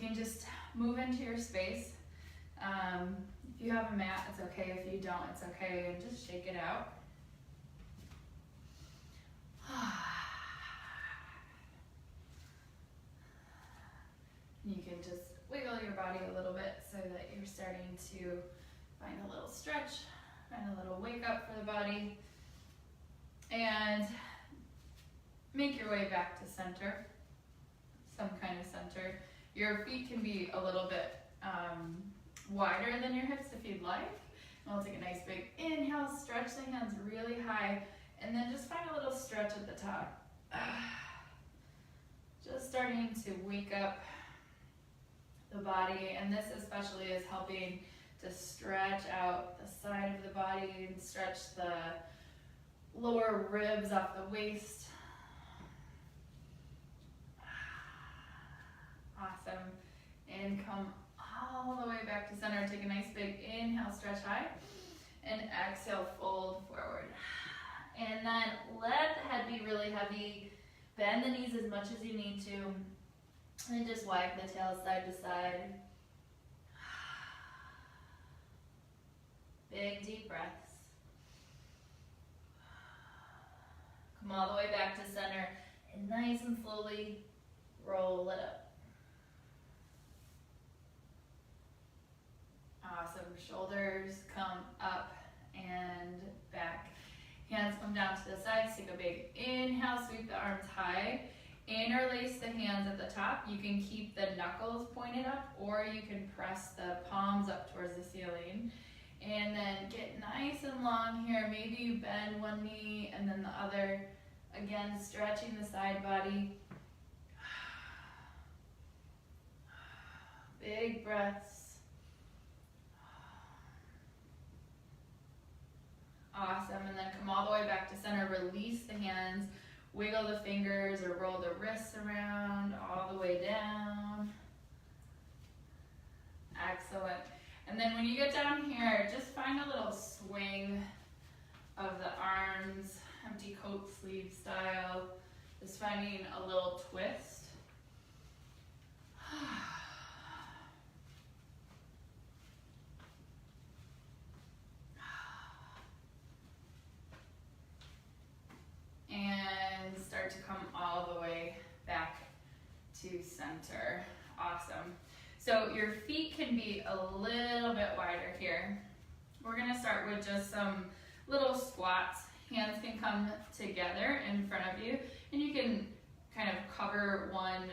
can just move into your space. If you have a mat, it's okay. If you don't, it's okay. And just shake it out. You can just wiggle your body a little bit so that you're starting to find a little stretch, find a little wake up for the body. And make your way back to center, some kind of center. Your feet can be a little bit wider than your hips if you'd like. And we'll take a nice big inhale, stretch the hands really high, and then just find a little stretch at the top. Just starting to wake up the body, and this especially is helping to stretch out the side of the body and stretch the lower ribs off the waist. Awesome. And come all the way back to center. Take a nice big inhale, stretch high, and exhale, fold forward. And then let the head be really heavy. Bend the knees as much as you need to. And just wag the tail side to side. Big deep breaths. Come all the way back to center and nice and slowly roll it up. Awesome. Shoulders come up and back. Hands come down to the sides. Take a big inhale, sweep the arms high. Interlace the hands at the top. You can keep the knuckles pointed up, or you can press the palms up towards the ceiling. And then get nice and long here. Maybe you bend one knee and then the other. Again, stretching the side body. Big breaths. Awesome. And then come all the way back to center. Release the hands. Wiggle the fingers or roll the wrists around all the way down. Excellent. And then when you get down here, just find a little swing of the arms, empty coat sleeve style. Just finding a little twist. And start to come all the way back to center. Awesome. So your feet can be a little bit wider here. We're going to start with just some little squats. Hands can come together in front of you, and you can kind of cover one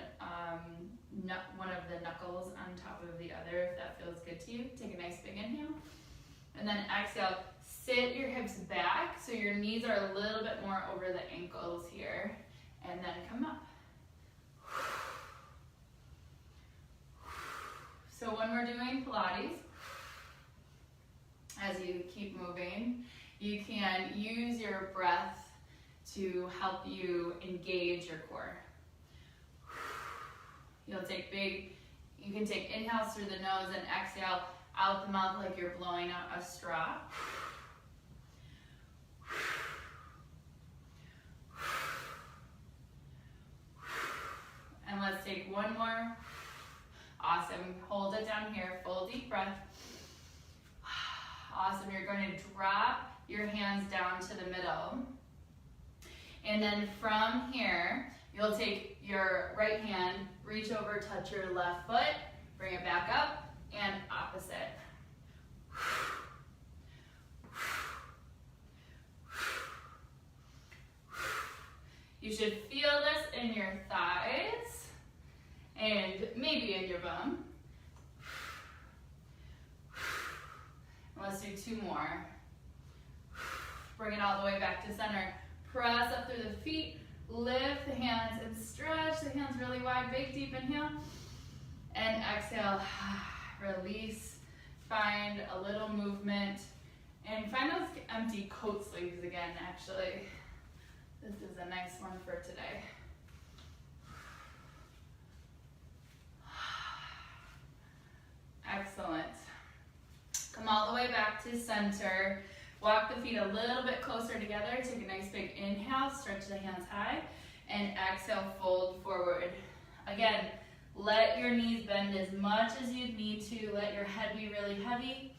of the knuckles on top of the other if that feels good to you. Take a nice big inhale, and then exhale. Sit your hips back so your knees are a little bit more over the ankles here, and then come up. So when we're doing Pilates, as you keep moving, you can use your breath to help you engage your core. You can take inhales through the nose and exhale out the mouth like you're blowing out a straw. And let's take one more. Awesome. Hold it down here. Full deep breath. Awesome. You're going to drop your hands down to the middle. And then from here, you'll take your right hand, reach over, touch your left foot, bring it back up, and opposite. You should feel this in your thighs and maybe in your bum. Let's do two more. Bring it all the way back to center. Press up through the feet, lift the hands and stretch the hands really wide. Big deep inhale and exhale. Release. Find a little movement and find those empty coat sleeves again, actually. This is a nice one for today. Excellent. Come all the way back to center. Walk the feet a little bit closer together. Take a nice big inhale, stretch the hands high, and exhale, fold forward. Again, Let your knees bend as much as you need to. Let your head be really heavy.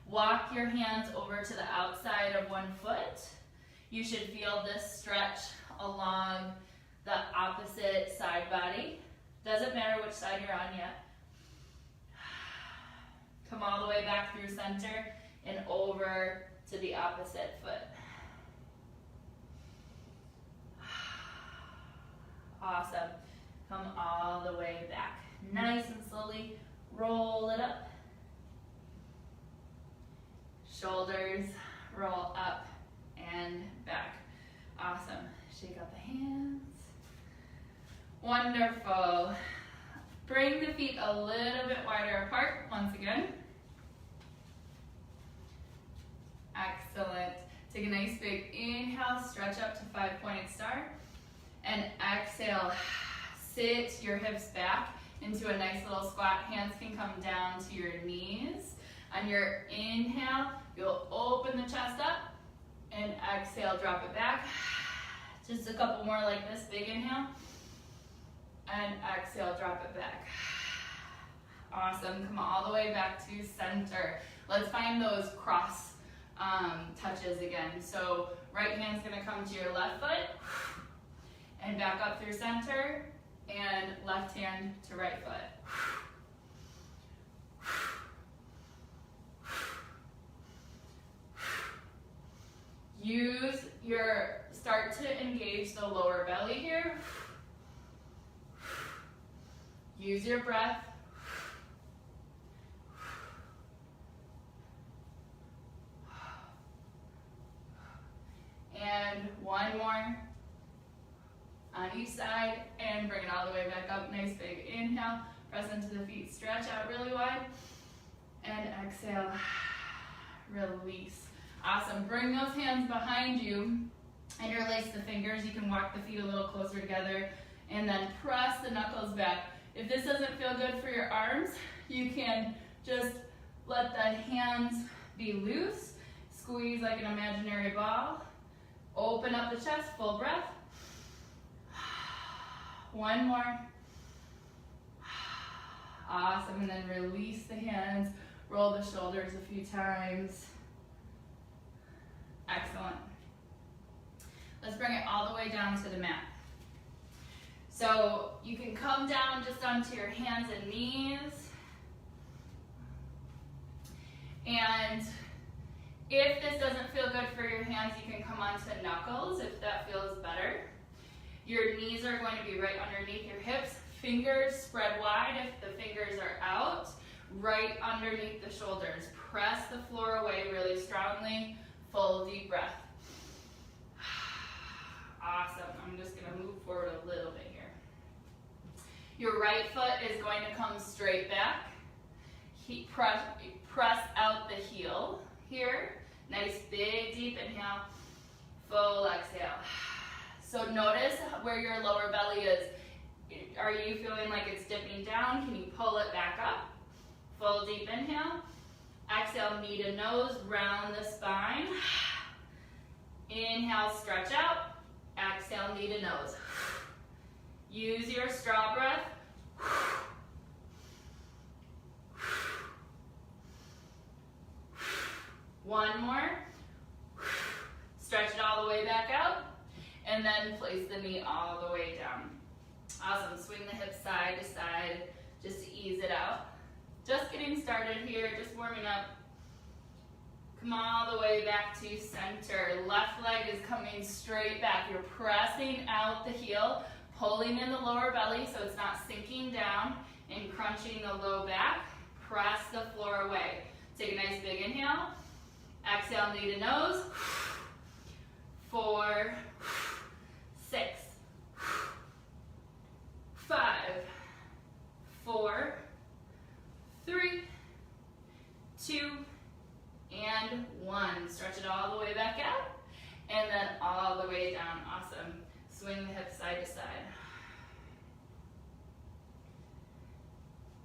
Walk your hands over to the outside of one foot. You should feel this stretch along the opposite side body. Doesn't matter which side you're on yet. Come all the way back through center and over to the opposite foot. Awesome. Come all the way back. Nice and slowly roll it up. Shoulders roll up and back. Awesome. Shake out the hands. Wonderful. Bring the feet a little bit wider apart once again. Excellent. Take a nice big inhale, stretch up to 5-pointed star. And exhale, sit your hips back into a nice little squat. Hands can come down to your knees. On your inhale, you'll open the chest up, and exhale, drop it back. Just a couple more like this, big inhale, and exhale, drop it back. Awesome, come all the way back to center. Let's find those cross touches again. So right hand's gonna come to your left foot, and back up through center, and left hand to right foot. Start to engage the lower belly here. Use your breath. And one more on each side, and bring it all the way back up. Nice big inhale, press into the feet, stretch out really wide, and exhale, release. Awesome, bring those hands behind you, interlace the fingers. You can walk the feet a little closer together, and then press the knuckles back. If this doesn't feel good for your arms, you can just let the hands be loose, squeeze like an imaginary ball, open up the chest, full breath. One more. Awesome, and then release the hands, roll the shoulders a few times. Excellent. Let's bring it all the way down to the mat. So you can come down just onto your hands and knees. And if this doesn't feel good for your hands, you can come onto knuckles if that feels better. Your knees are going to be right underneath your hips. Fingers spread wide if the fingers are out, right underneath the shoulders. Press the floor away really strongly. Full deep breath. Awesome. I'm just going to move forward a little bit here. Your right foot is going to come straight back. Press out the heel here. Nice big deep inhale. Full exhale. So notice where your lower belly is. Are you feeling like it's dipping down? Can you pull it back up? Full deep inhale. Exhale, knee to nose, round the spine. Inhale, stretch out. Exhale, knee to nose. Use your straw breath. One more. Stretch it all the way back out. And then place the knee all the way down. Awesome. Swing the hips side to side just to ease it out. Just getting started here, just warming up. Come all the way back to center. Left leg is coming straight back. You're pressing out the heel, pulling in the lower belly so it's not sinking down and crunching the low back. Press the floor away. Take a nice big inhale. Exhale, knee to nose. 4, 6, 5, 4, 3, 2, and 1. Stretch it all the way back out, and then all the way down. Awesome. Swing the hips side to side.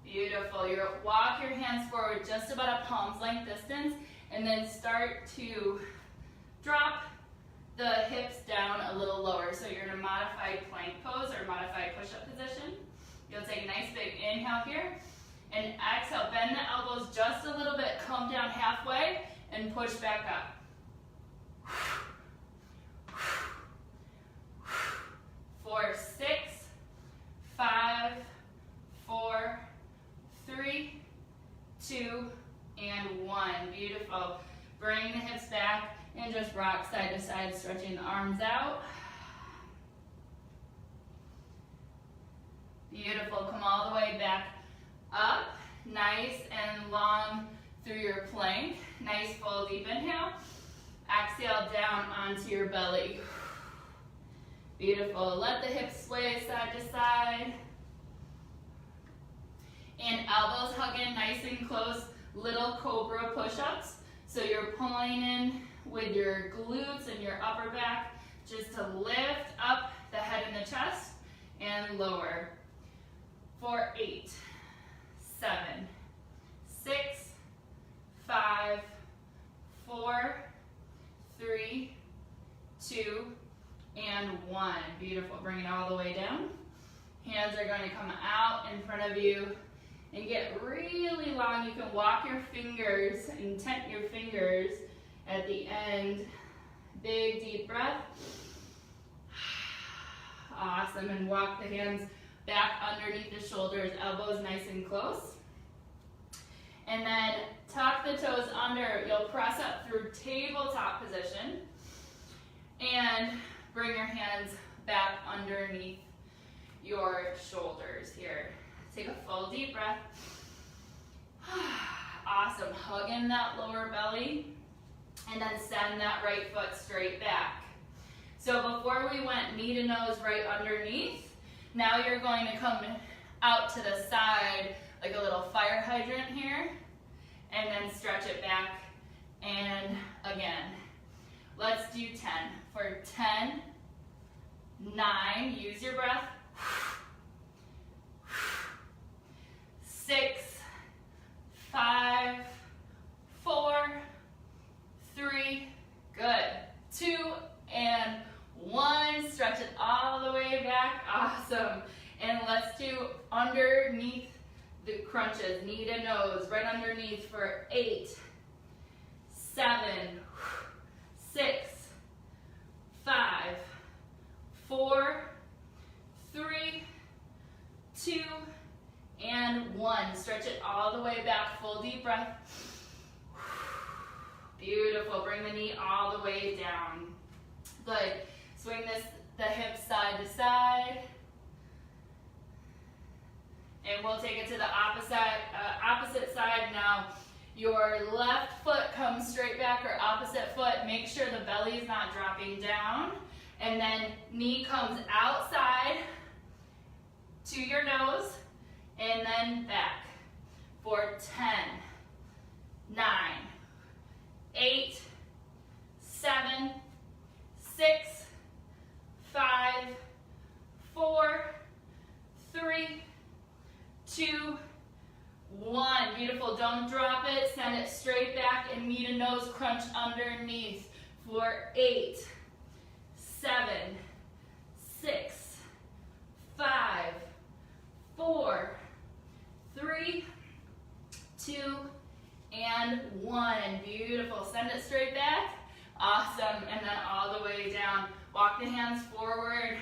Beautiful. Walk your hands forward just about a palm's length distance, and then start to drop the hips down a little lower. So you're in a modified plank pose or modified push-up position. You'll take a nice big inhale here, and exhale, bend the elbows just a little bit, come down halfway, and push back up. 4, 6, 5, 4, 3, 2, and 1. Beautiful. Bring the hips back and just rock side to side, stretching the arms out. Beautiful. Come all the way back up, nice and long through your plank. Nice full deep inhale. Exhale down onto your belly. Beautiful. Let the hips sway side to side. And elbows hug in nice and close, little cobra push-ups. So you're pulling in with your glutes and your upper back just to lift up the head and the chest and lower. For 8, 7, 6, 5, 4, 3, 2, and 1. Beautiful. Bring it all the way down. Hands are going to come out in front of you and get really long. You can walk your fingers and tent your fingers at the end. Big deep breath. Awesome. And walk the hands back underneath the shoulders, elbows nice and close. And then tuck the toes under. You'll press up through tabletop position. And bring your hands back underneath your shoulders here. Take a full deep breath. Awesome. Hug in that lower belly. And then send that right foot straight back. So before we went knee to nose right underneath, now you're going to come out to the side like a little fire hydrant here, and then stretch it back, and again. Let's do 10. For 10, 9, use your breath. 6, 5, 4, 3, good. 2, and 1, stretch it all the way back, awesome. And let's do underneath the crunches, knee to nose, right underneath for 8, 7, 6, 5, 4, 3, 2, and 1. Stretch it all the way back, full deep breath. Beautiful, bring the knee all the way down. Good. Swing the hips side to side. And we'll take it to the opposite side now. Your left foot comes straight back, or opposite foot. Make sure the belly is not dropping down. And then knee comes outside to your nose, and then back. For 10, 9, 8, 7, 6, 5, 4, 3, 2, 1. Beautiful. Don't drop it. Send it straight back and knee to nose crunch underneath. For 8, 7, 6, 5, 4, 3, 2, and 1. Beautiful. Send it straight back. Awesome. And then all the way down. Walk the hands forward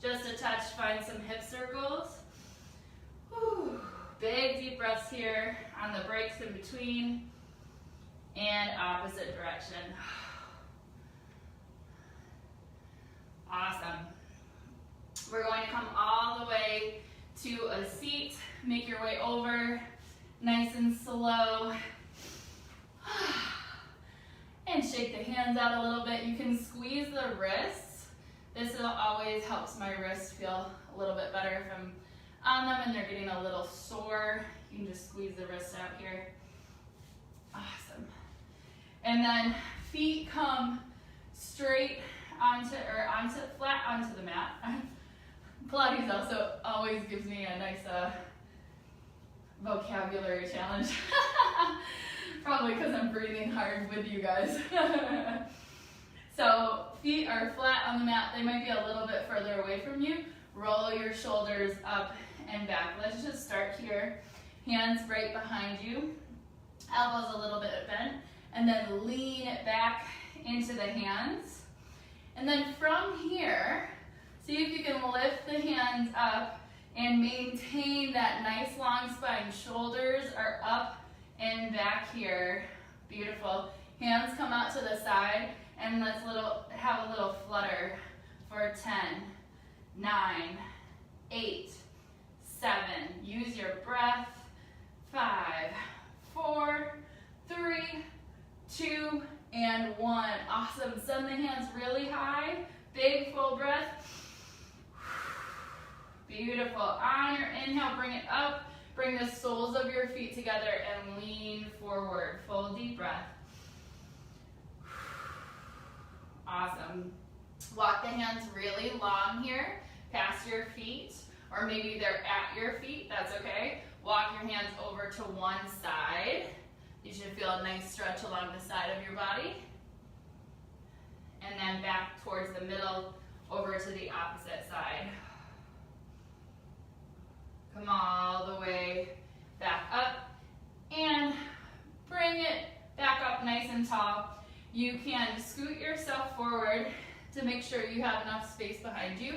just a touch. Find some hip circles. Whew. Big deep breaths here on the breaks in between. And opposite direction. Awesome. We're going to come all the way to a seat. Make your way over nice and slow. And shake the hands out a little bit. You can squeeze the wrists. This always helps my wrists feel a little bit better if I'm on them and they're getting a little sore. You can just squeeze the wrists out here. Awesome. And then feet come straight flat onto the mat. Pilates also always gives me a nice vocabulary challenge. Probably because I'm breathing hard with you guys. So feet are flat on the mat. They might be a little bit further away from you. Roll your shoulders up and back. Let's just start here. Hands right behind you, elbows a little bit bent, and then lean it back into the hands. And then from here, see if you can lift the hands up and maintain that nice long spine. Shoulders are up and back here. Beautiful. Hands come out to the side, and let's have a little flutter for 10, 9, 8, 7. Use your breath. 5, 4, 3, 2, and 1. Awesome. Send the hands really high. Big full breath. Beautiful. On your inhale, bring it up. Bring the soles of your feet together and lean forward. Full deep breath. Awesome. Walk the hands really long here, past your feet, or maybe they're at your feet. That's okay. Walk your hands over to one side. You should feel a nice stretch along the side of your body. And then back towards the middle, over to the opposite side. Come all the way back up and bring it back up nice and tall. You can scoot yourself forward to make sure you have enough space behind you.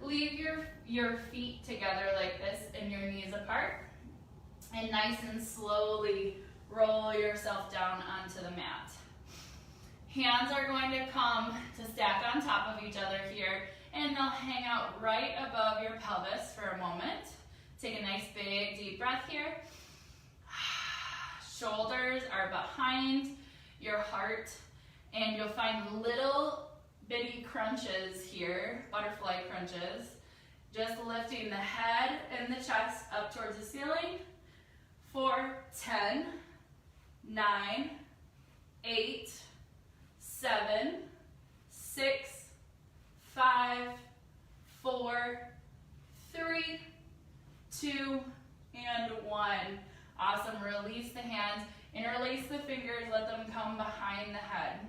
Leave your feet together like this and your knees apart. And nice and slowly roll yourself down onto the mat. Hands are going to come to stack on top of each other here, and they'll hang out right above your pelvis for a moment. Take a nice big deep breath here. Shoulders are behind your heart, and you'll find little bitty crunches here, butterfly crunches. Just lifting the head and the chest up towards the ceiling. 4, 10, 9, 8, 7, 6, 5, 4, 3, 2, and 1. Awesome. Release the hands, interlace the fingers, let them come behind the head.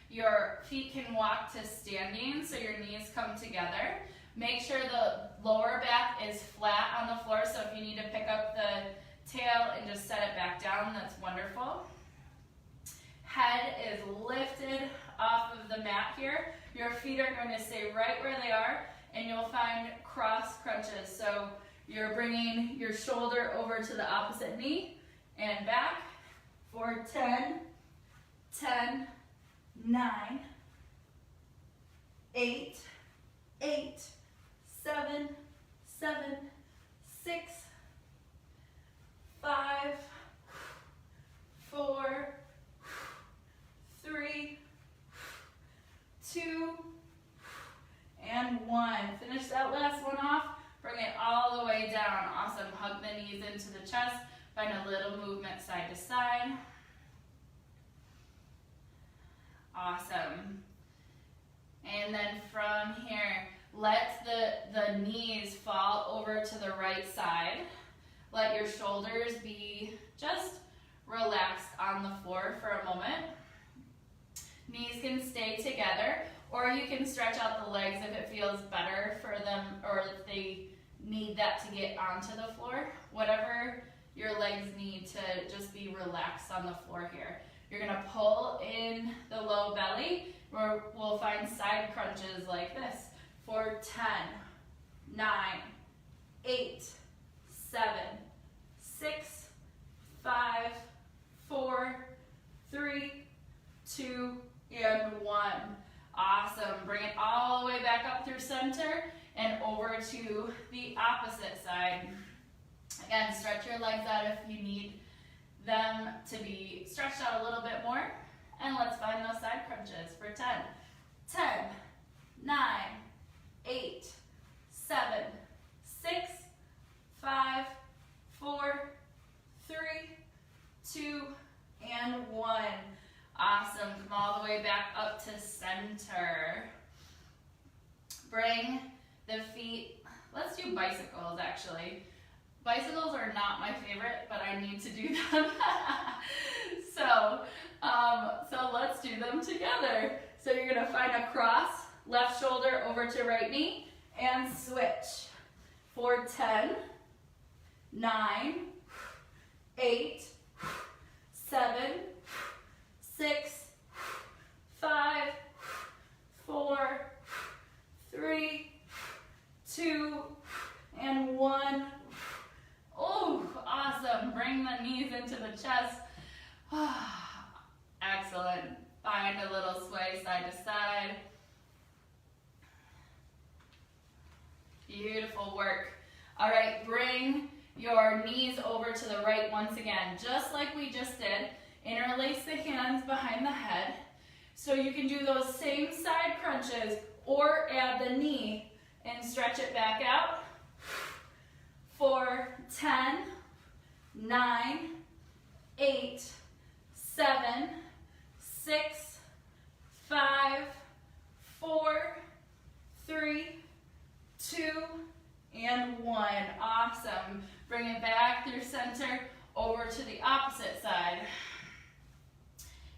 Your feet can walk to standing, so your knees come together. Make sure the lower back is flat on the floor, so if you need to pick up the tail and just set it back down, that's wonderful. Head is lifted off of the mat here. Your feet are going to stay right where they are, and you'll find cross crunches. So you're bringing your shoulder over to the opposite knee and back for 10, 10, 9, 8, 8, 7, 7, 6, 5, 4, 3, 2, and 1. Finish that last one off. Bring it all the way down. Awesome. Hug the knees into the chest. Find a little movement side to side. Awesome. And then from here, let the knees fall over to the right side. Let your shoulders be just relaxed on the floor for a moment. Knees can stay together, or you can stretch out the legs if it feels better for them, or if they need that to get onto the floor. Whatever your legs need to just be relaxed on the floor here. You're gonna pull in the low belly, where we'll find side crunches like this for 10, 9, 8, 7, 6, 5, 4, 3, 2, and 1. Awesome. Bring it all the way back up through center and over to the opposite side. Again, stretch your legs out if you need them to be stretched out a little bit more. And let's find those side crunches for 10, 10, 9, 8, 7, 6, 5, 4, 3, 2, and 1. Awesome. Come all the way back up to center. Bring the feet, let's do bicycles actually. Bicycles are not my favorite, but I need to do them. So let's do them together. So you're gonna find a cross, left shoulder over to right knee, and switch. for 10, 9, 8, 7, 6, 5, 4, 3, 2, and 1. Oh, awesome. Bring the knees into the chest. Excellent. Find a little sway side to side. Beautiful work. All right, bring your knees over to the right once again, just like we just did. Interlace the hands behind the head. So you can do those same side crunches or add the knee and stretch it back out. For 10, 9, 8, 7, 6, 5, 4, 3, 2, and 1. Awesome. Bring it back through center over to the opposite side.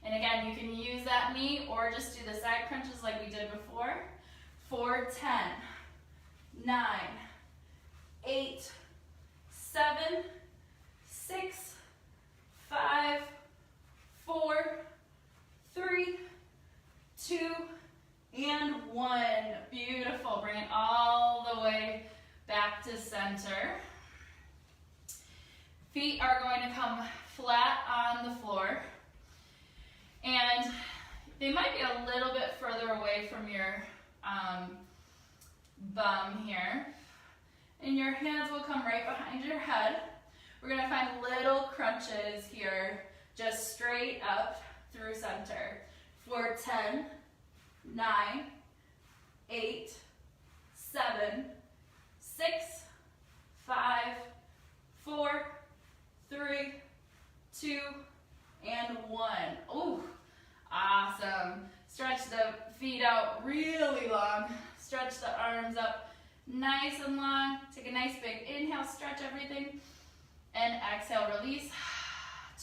And again, you can use that knee or just do the side crunches like we did before. For 10, 9, 8, 7, 6, 5, 4, 3, 2, and 1. Beautiful. Bring it all the way back to center. Feet are going to come flat on the floor. And they might be a little bit further away from your bum here. And your hands will come right behind your head. We're going to find little crunches here, just straight up through center. For 10, 9, 8, 7, 6, 5, 4, 3, 2, and 1. Ooh, awesome. Stretch the feet out really long. Stretch the arms up nice and long. Take a nice big inhale, stretch everything. And exhale, release.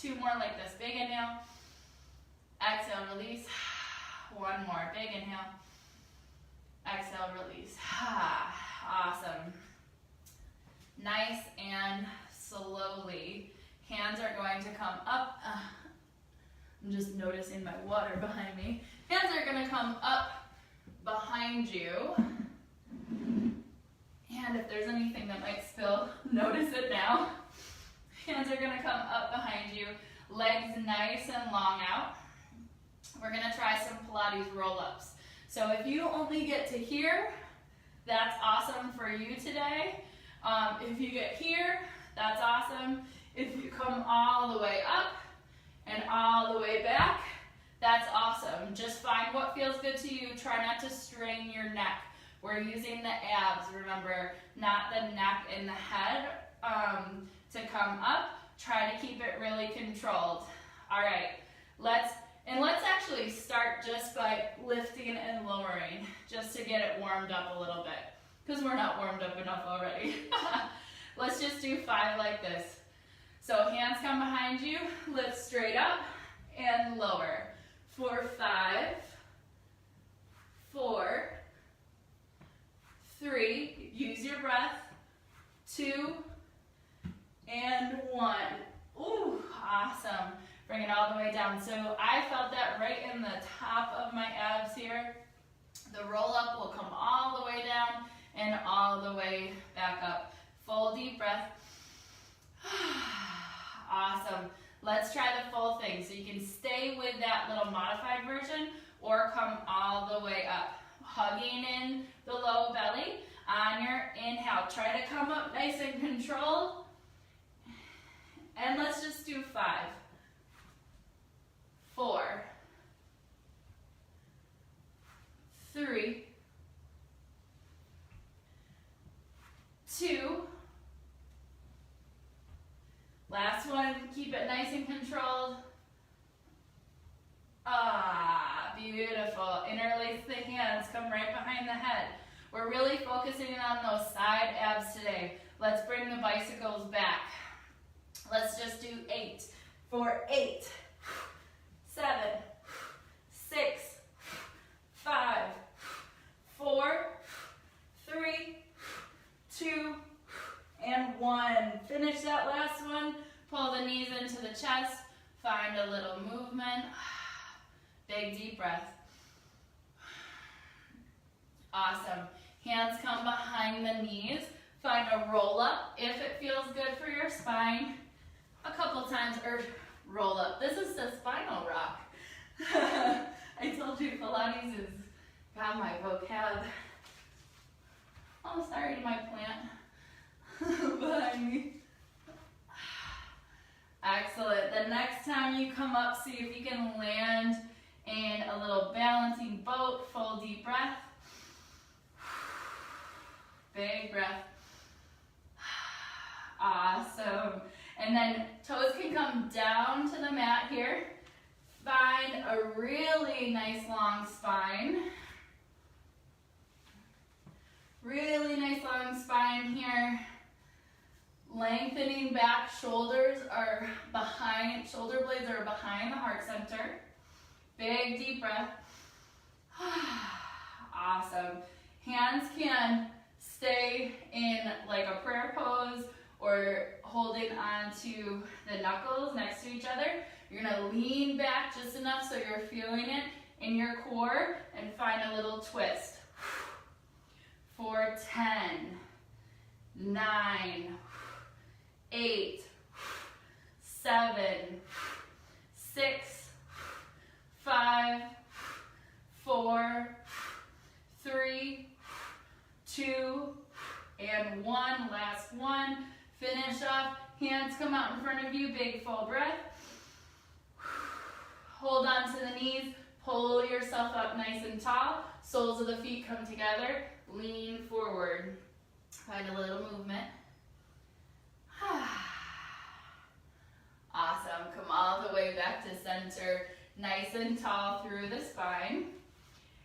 2 more like this. Big inhale. Exhale, release. 1 more. Big inhale. Exhale, release. Awesome. Nice and slowly. Hands are going to come up. I'm just noticing my water behind me. Hands are going to come up behind you. And if there's anything that might spill, notice it now. Hands are going to come up behind you. Legs nice and long out. We're going to try some Pilates roll-ups. So if you only get to here, that's awesome for you today. If you get here, that's awesome. If you come all the way up and all the way back, that's awesome. Just find what feels good to you. Try not to strain your neck. We're using the abs, remember, not the neck and the head to come up. Try to keep it really controlled. All right, let's actually start just by lifting and lowering, just to get it warmed up a little bit, because we're not warmed up enough already. Let's just do 5 like this. So hands come behind you, lift straight up and lower. For 5, 4, 3, use your breath, 2, and 1. Ooh, awesome. Bring it all the way down. So I felt that right in the top of my abs here. The roll up will come all the way down and all the way back up. Full deep breath. Awesome. Let's try the full thing. So you can stay with that little modified version or come all the way up. Hugging in the low belly on your inhale. Try to come up nice and controlled. And let's just do 5, 4, 3, 2, last one, keep it nice and controlled. Beautiful. Interlace the hands, come right behind the head. We're really focusing on those side abs today. Let's bring the bicycles back. Let's just do 8. For 8, 7, 6, 5, 4, 3, 2, one. Finish that last one. Pull the knees into the chest. Find a little movement. Big deep breath. Awesome. Hands come behind the knees. Find a roll up if it feels good for your spine. A couple times, or roll up. This is the spinal rock. I told you Pilates is got my vocab. Oh, sorry to my plant behind me. Excellent. The next time you come up, see if you can land in a little balancing boat. Full deep breath. Big breath. Awesome. And then toes can come down to the mat here. Find a really nice long spine. Really nice long spine here. Lengthening back, shoulders are behind, shoulder blades are behind the heart center. Big deep breath. Awesome. Hands can stay in like a prayer pose or holding onto the knuckles next to each other. You're gonna lean back just enough so you're feeling it in your core and find a little twist. For 10, 9, 8, 7, 6, 5, 4, 3, 2, and 1. Last one. Finish off. Hands come out in front of you. Big full breath. Hold on to the knees. Pull yourself up nice and tall. Soles of the feet come together. Lean forward. Find a little movement. Awesome. Come all the way back to center. Nice and tall through the spine.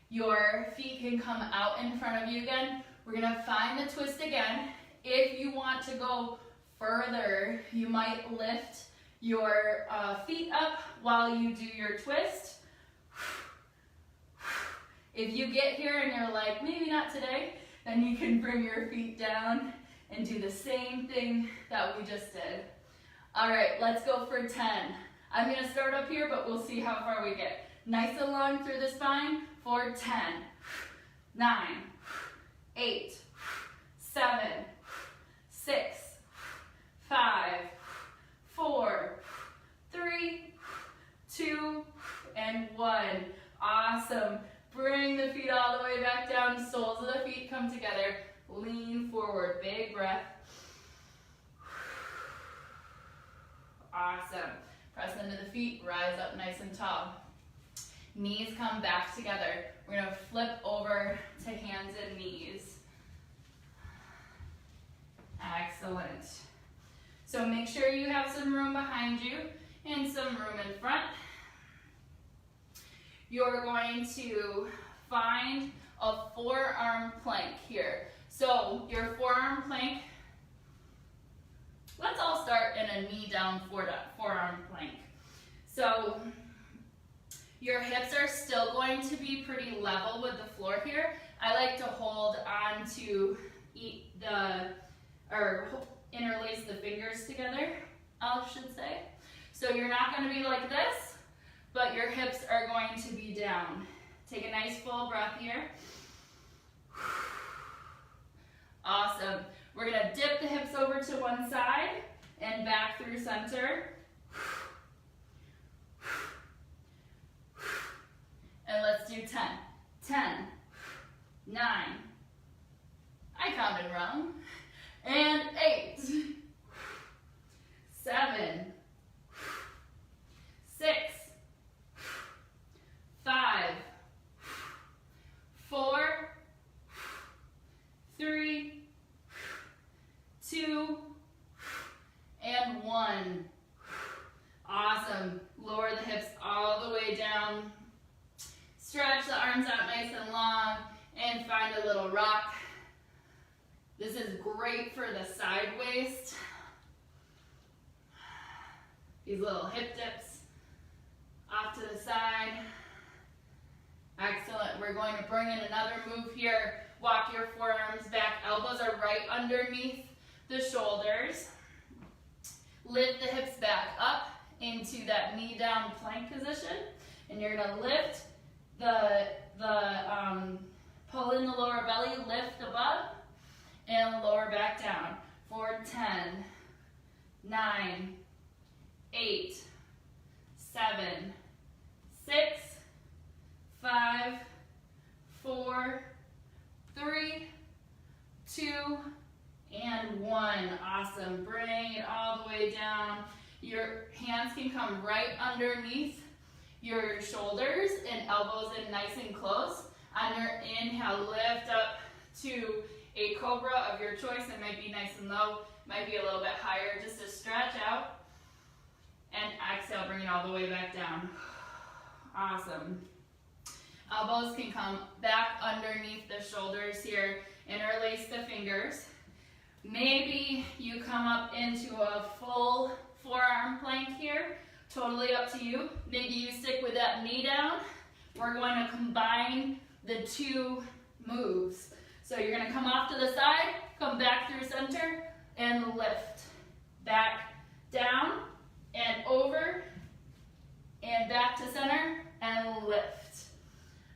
Your feet can come out in front of you again. We're going to find the twist again. If you want to go further, you might lift your feet up while you do your twist. If you get here and you're like, maybe not today, then you can bring your feet down and do the same thing that we just did. All right, let's go for 10. I'm gonna start up here, but we'll see how far we get. Nice and long through the spine for 10, 9, 8, 7, 6, 5, 4, 3, 2, and 1. Awesome. Bring the feet all the way back down. Soles of the feet come together. Lean forward. Big breath. Awesome. Press into the feet. Rise up nice and tall. Knees come back together. We're going to flip over to hands and knees. Excellent. So make sure you have some room behind you and some room in front. You're going to find a forearm plank here. So your forearm plank, let's all start in a knee down forearm plank. So your hips are still going to be pretty level with the floor here. I like to hold on to interlace the fingers together, I should say. So you're not going to be like this, but your hips are going to be down. Take a nice full breath here. Awesome. We're going to dip the hips over to one side and back through center. And let's do 10. 10, 9, I counted wrong, and 8, 7, 6, 5, 4, 3, 2, and 1. Awesome. Lower the hips all the way down. Stretch the arms out nice and long and find a little rock. This is great for the side waist. These little hip dips off to the side. Excellent. We're going to bring in another move here. Walk your forearms back. Elbows are right underneath the shoulders. Lift the hips back up into that knee down plank position. And you're gonna lift pull in the lower belly, lift above, and lower back down. For 10, 9, 8, 7, 6, 5, 4, 3, 2, and 1. Awesome. Bring it all the way down. Your hands can come right underneath your shoulders and elbows in nice and close. On your inhale, lift up to a cobra of your choice. It might be nice and low, might be a little bit higher, just to stretch out. And exhale, bring it all the way back down. Awesome. Elbows can come back underneath the shoulders here. Interlace the fingers. Maybe you come up into a full forearm plank here. Totally up to you. Maybe you stick with that knee down. We're going to combine the two moves. So you're going to come off to the side, come back through center, and lift. Back, down, and over, and back to center, and lift.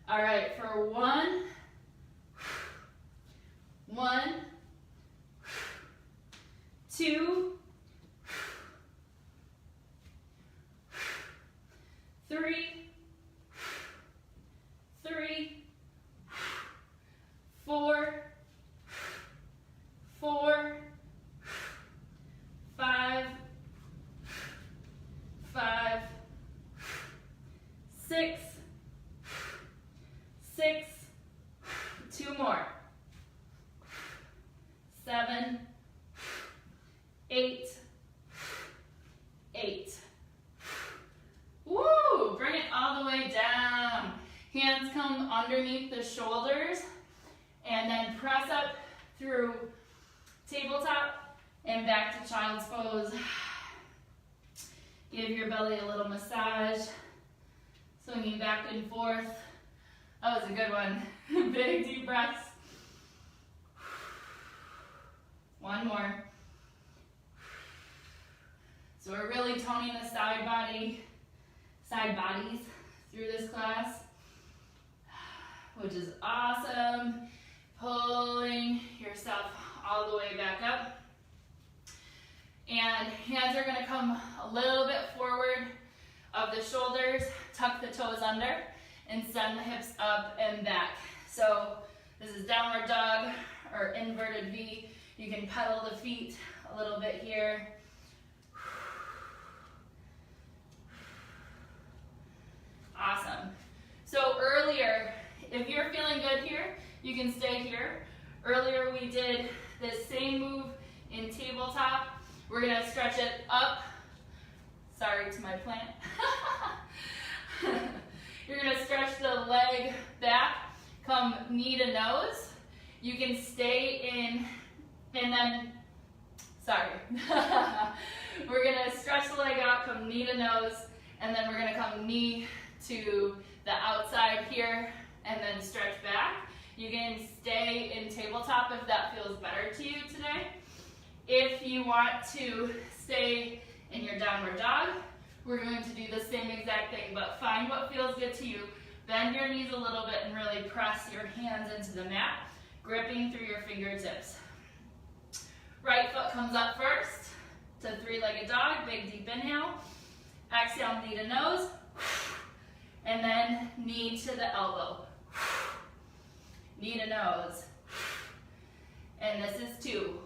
All right, for 1, 2, 3, 4, 5, 6, 2 more, 7, 8, Woo! Bring it all the way down. Hands come underneath the shoulders, and then press up through tabletop and back to child's pose. Give your belly a little massage, swinging back and forth. That was a good one. Big deep breaths. 1 more. So we're really toning the side bodies through this class, which is awesome. Pulling yourself all the way back up. And hands are gonna come a little bit forward of the shoulders, tuck the toes under, and send the hips up and back. So this is downward dog or inverted V. You can pedal the feet a little bit here. Awesome. So earlier, if you're feeling good here, you can stay here. Earlier we did this same move in tabletop. We're gonna stretch it up. Sorry to my plant. You're gonna stretch the leg back, come knee to nose. You can stay in, and then, sorry. We're gonna stretch the leg out, come knee to nose, and then we're gonna come knee to the outside here, and then stretch back. You can stay in tabletop if that feels better to you today. If you want to stay in your downward dog, we're going to do the same exact thing, but find what feels good to you. Bend your knees a little bit and really press your hands into the mat, gripping through your fingertips. Right foot comes up first to three-legged dog, big deep inhale. Exhale, knee to nose, and then knee to the elbow. Knee to nose. And this is 2.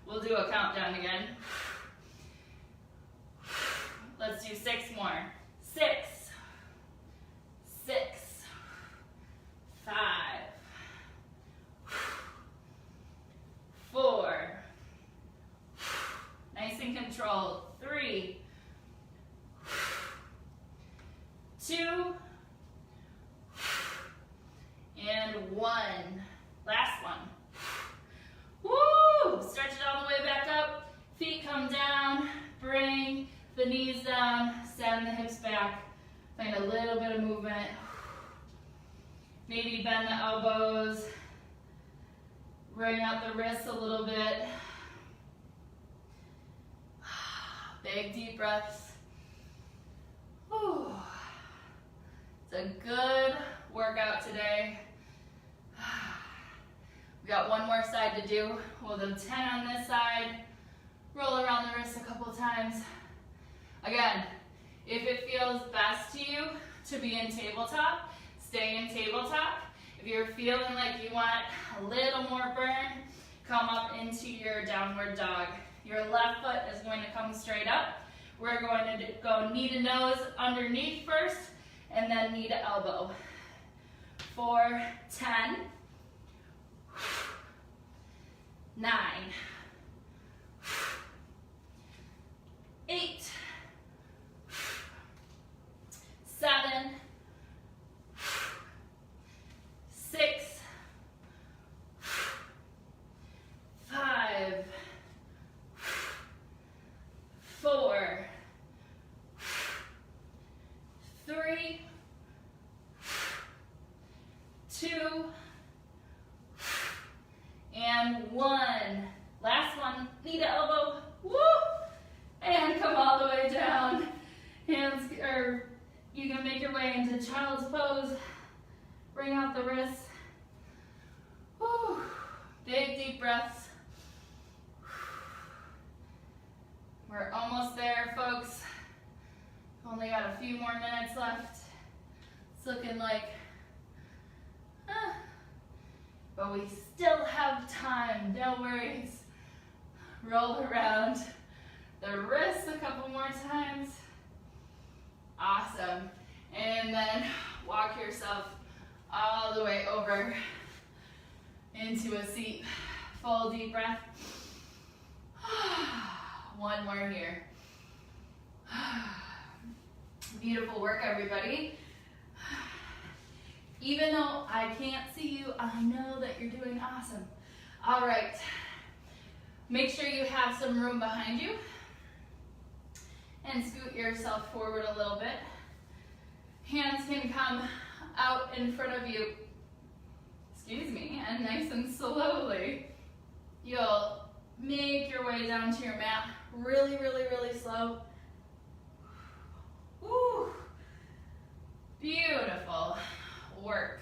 We'll do a countdown again. Let's do 6 more. 6, 6, 5, 4, nice and controlled, 3, 2, and 1. Last one. Woo! Stretch it all the way back up. Feet come down. Bring the knees down. Send the hips back. Find a little bit of movement. Maybe bend the elbows, bring out the wrists a little bit. Big deep breaths. Whew. It's a good workout today. We got one more side to do. We'll do 10 on this side. Roll around the wrist a couple times. Again, if it feels best to you to be in tabletop, stay in tabletop. If you're feeling like you want a little more burn, come up into your downward dog. Your left foot is going to come straight up. We're going to go knee to nose underneath first, and then knee to elbow. For 10, 9, 8, 7, 6, 5, 4, 3, 2, and 1. Last one, knee to elbow, woo! And come all the way down. Hands, or you can make your way into child's pose. Bring out the wrists. Woo! Big deep breaths. We're almost there, folks. Only got a few more minutes left. It's looking like, but we still have time, no worries. Roll around the wrists a couple more times. Awesome. And then walk yourself all the way over into a seat. Full deep breath. One more here. Beautiful work, everybody. Even though I can't see you, I know that you're doing awesome. All right. Make sure you have some room behind you. And scoot yourself forward a little bit. Hands can come out in front of you. Excuse me, and nice and slowly, you'll make your way down to your mat. Really, really, really slow. Woo! Beautiful work.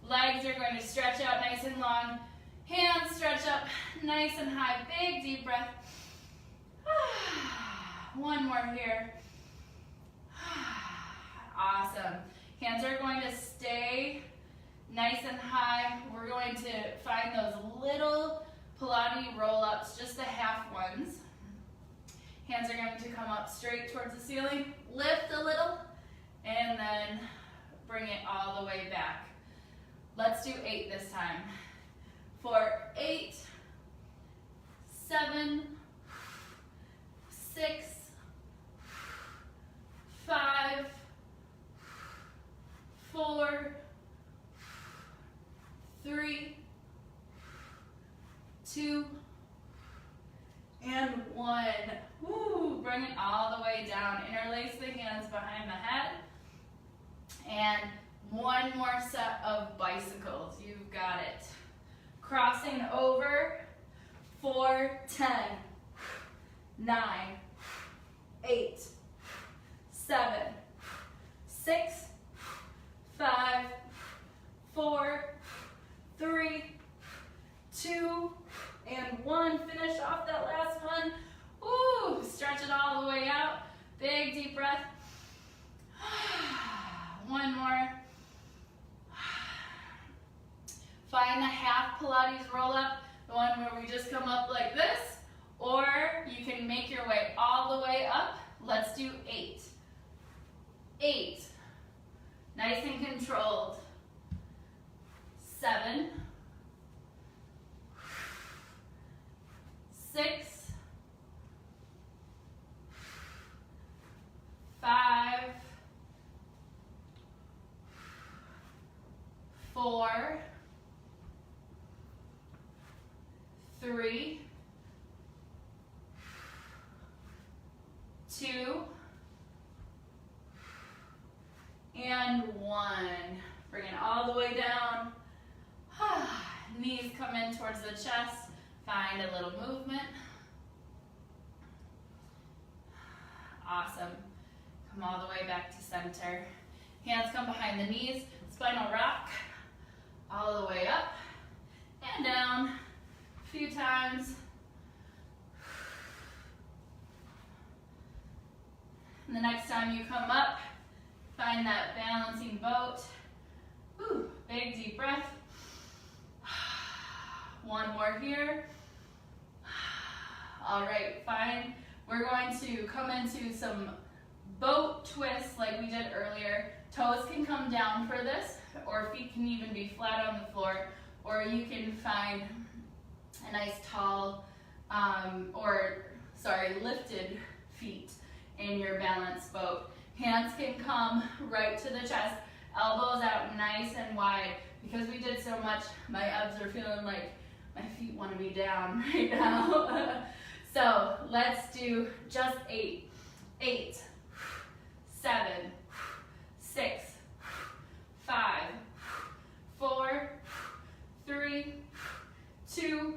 Legs are going to stretch out nice and long. Hands stretch up nice and high. Big deep breath. One more here. Awesome. Hands are going to stay nice and high. We're going to find those little Pilates roll-ups, just the half ones. Hands are going to come up straight towards the ceiling. Lift a little, and then bring it all the way back. Let's do 8 this time. For 8, 7, 6, 5, 4, 3, 2, and 1. Woo! Bring it all the way down. Interlace the hands behind the head. And one more set of bicycles. You've got it. Crossing over for 10, 9, 8, 7, 6, 5, 4, 3, 2, and 1. Finish off that last one. Ooh, stretch it all the way out. Big deep breath. One more. Find the half Pilates roll up, the one where we just come up like this, or you can make your way all the way up. Let's do 8. 8. Nice and controlled. 7. 6. 5. 4. 3. 2. And 1. Bring it all the way down. Knees come in towards the chest. Find a little movement. Awesome. Come all the way back to center. Hands come behind the knees. Spinal rock. All the way up and down. A few times. And the next time you come up, find that balancing boat. Whew, big deep breath. One more here. All right, fine. We're going to come into some boat twists like we did earlier. Toes can come down for this, or feet can even be flat on the floor, or you can find a nice tall, lifted feet in your balanced boat. Hands can come right to the chest, elbows out nice and wide. Because we did so much, my abs are feeling like my feet want to be down right now. So let's do just 8. 8, 7, 6, 5, 4, 3, 2,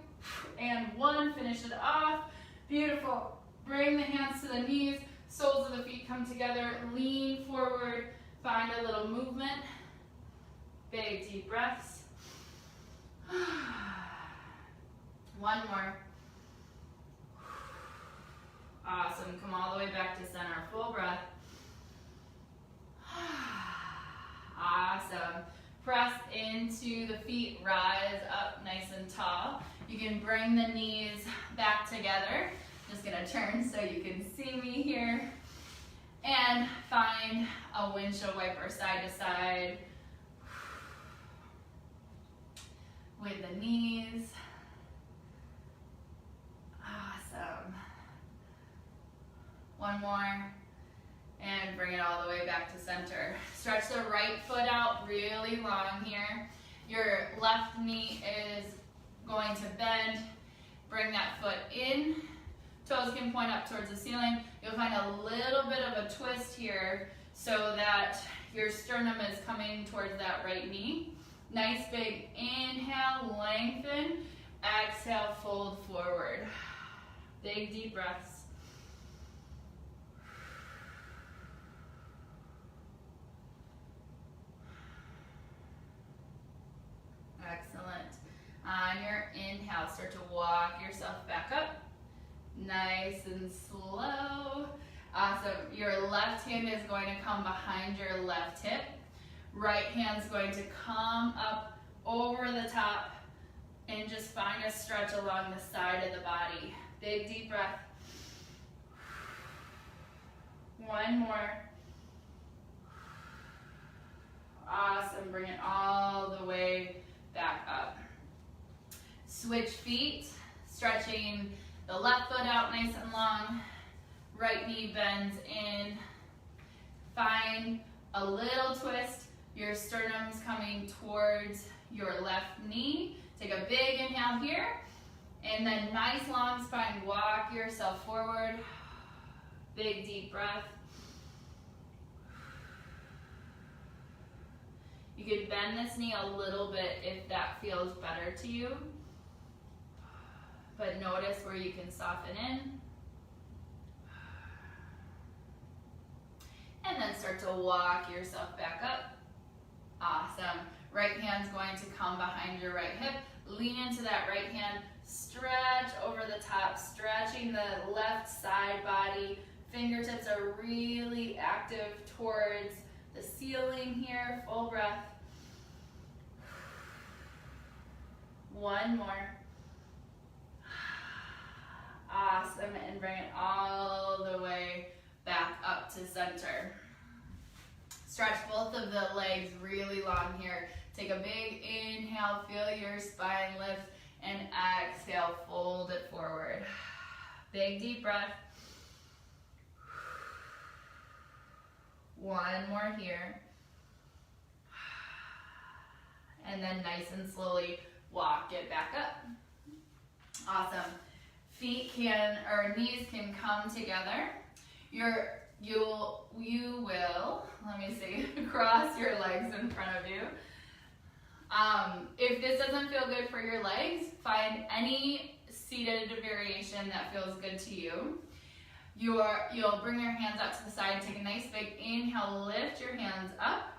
and 1. Finish it off. Beautiful. Bring the hands to the knees. Soles of the feet come together. Lean forward. Find a little movement. Big deep breaths. One more. Awesome. Come all the way back to center. Full breath. Awesome. Press into the feet. Rise up nice and tall. You can bring the knees back together. Just going to turn so you can see me here. And find a windshield wiper side to side. With the knees. Awesome. One more. And bring it all the way back to center. Stretch the right foot out really long here. Your left knee is going to bend. Bring that foot in. Toes can point up towards the ceiling. You'll find a little bit of a twist here so that your sternum is coming towards that right knee. Nice big inhale, lengthen. Exhale, fold forward. Big deep breaths. Excellent. On your inhale, start to walk yourself back up. Nice and slow. Awesome. Your left hand is going to come behind your left hip. Right hand's going to come up over the top and just find a stretch along the side of the body. Big deep breath. One more. Awesome. Bring it all the way back up. Switch feet, stretching the left foot out nice and long. Right knee bends in. Find a little twist. Your sternum's coming towards your left knee. Take a big inhale here. And then nice long spine. Walk yourself forward. Big deep breath. You could bend this knee a little bit if that feels better to you. But notice where you can soften in. And then start to walk yourself back up. Awesome. Right hand's going to come behind your right hip. Lean into that right hand. Stretch over the top, stretching the left side body. Fingertips are really active towards the ceiling here. Full breath. One more. Awesome. And bring it all the way back up to center. Stretch both of the legs really long here. Take a big inhale, feel your spine lift, and exhale, fold it forward. Big deep breath. One more here. And then nice and slowly walk it back up. Awesome. Feet can, or knees can come together. Your you will, let me see, cross your legs in front of you. If this doesn't feel good for your legs, find any seated variation that feels good to you. You'll bring your hands out to the side, take a nice big inhale, lift your hands up,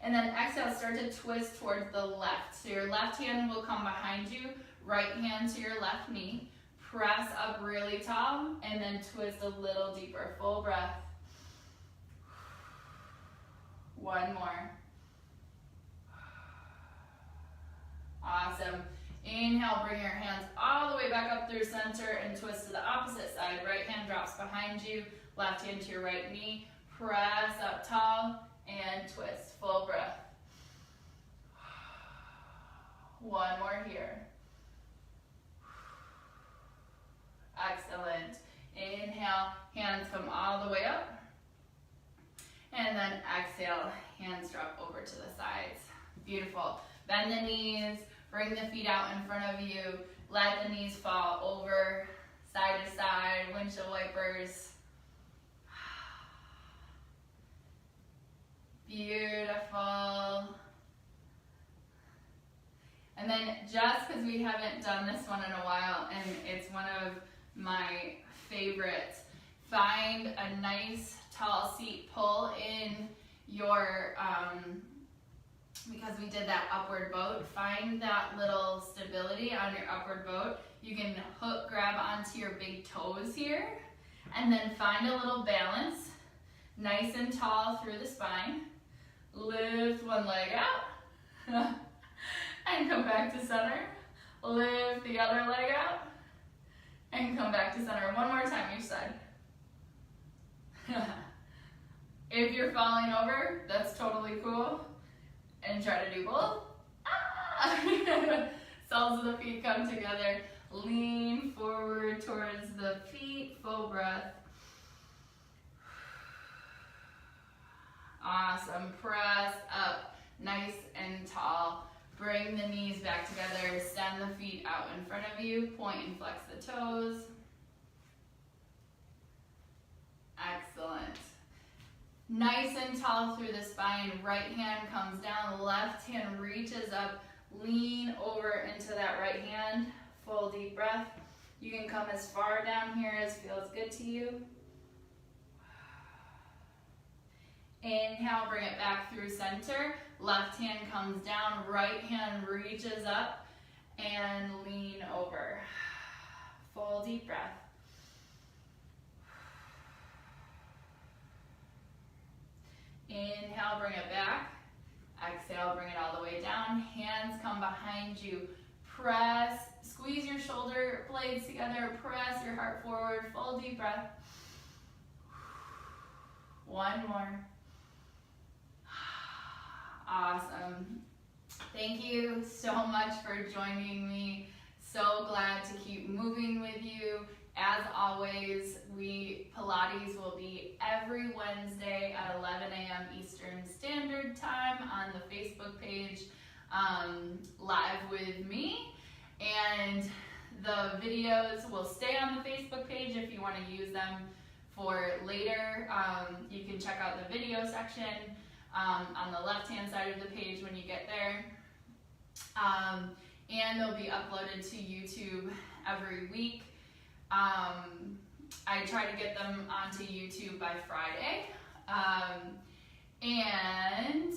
and then exhale, start to twist towards the left. So your left hand will come behind you, right hand to your left knee, press up really tall, and then twist a little deeper. Full breath. One more. Awesome. Inhale, bring your hands all the way back up through center and twist to the opposite side. Right hand drops behind you, left hand to your right knee. Press up tall and twist. Full breath. One more here. Excellent. Inhale, hands come all the way up. And then exhale, hands drop over to the sides. Beautiful. Bend the knees, bring the feet out in front of you. Let the knees fall over, side to side, windshield wipers. Beautiful. And then just because we haven't done this one in a while, and it's one of my favorites, find a nice tall seat, pull in your, because we did that upward boat, find that little stability on your upward boat. You can hook grab onto your big toes here, and then find a little balance, nice and tall through the spine. Lift one leg out, and come back to center. Lift the other leg out, and come back to center. One more time each side. If you're falling over, that's totally cool. And try to do both. Soles of the feet come together. Lean forward towards the feet. Full breath. Awesome. Press up. Nice and tall. Bring the knees back together. Send the feet out in front of you. Point and flex the toes. Excellent. Nice and tall through the spine. Right hand comes down. Left hand reaches up. Lean over into that right hand. Full deep breath. You can come as far down here as feels good to you. Inhale, bring it back through center. Left hand comes down. Right hand reaches up and lean over. Full deep breath. Inhale, bring it back. Exhale, bring it all the way down. Hands come behind you. Press, squeeze your shoulder blades together. Press your heart forward. Full deep breath. One more. Awesome. Thank you so much for joining me. So glad to keep moving with you. As always, Pilates will be every Wednesday at 11 a.m. Eastern Standard Time on the Facebook page, live with me. And the videos will stay on the Facebook page if you want to use them for later. You can check out the video section on the left-hand side of the page when you get there. And they'll be uploaded to YouTube every week. I try to get them onto YouTube by Friday. And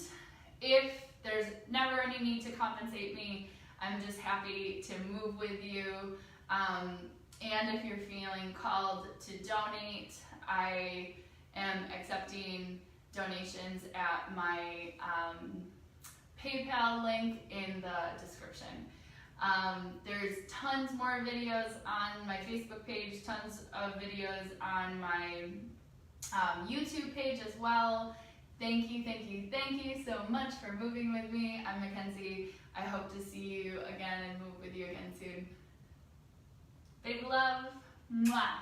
if there's never any need to compensate me, I'm just happy to move with you. And if you're feeling called to donate, I am accepting donations at my PayPal link in the description. There's tons more videos on my Facebook page, tons of videos on my YouTube page as well. Thank you so much for moving with me. I'm Mackenzie. I hope to see you again and move with you again soon. Big love. Mwah.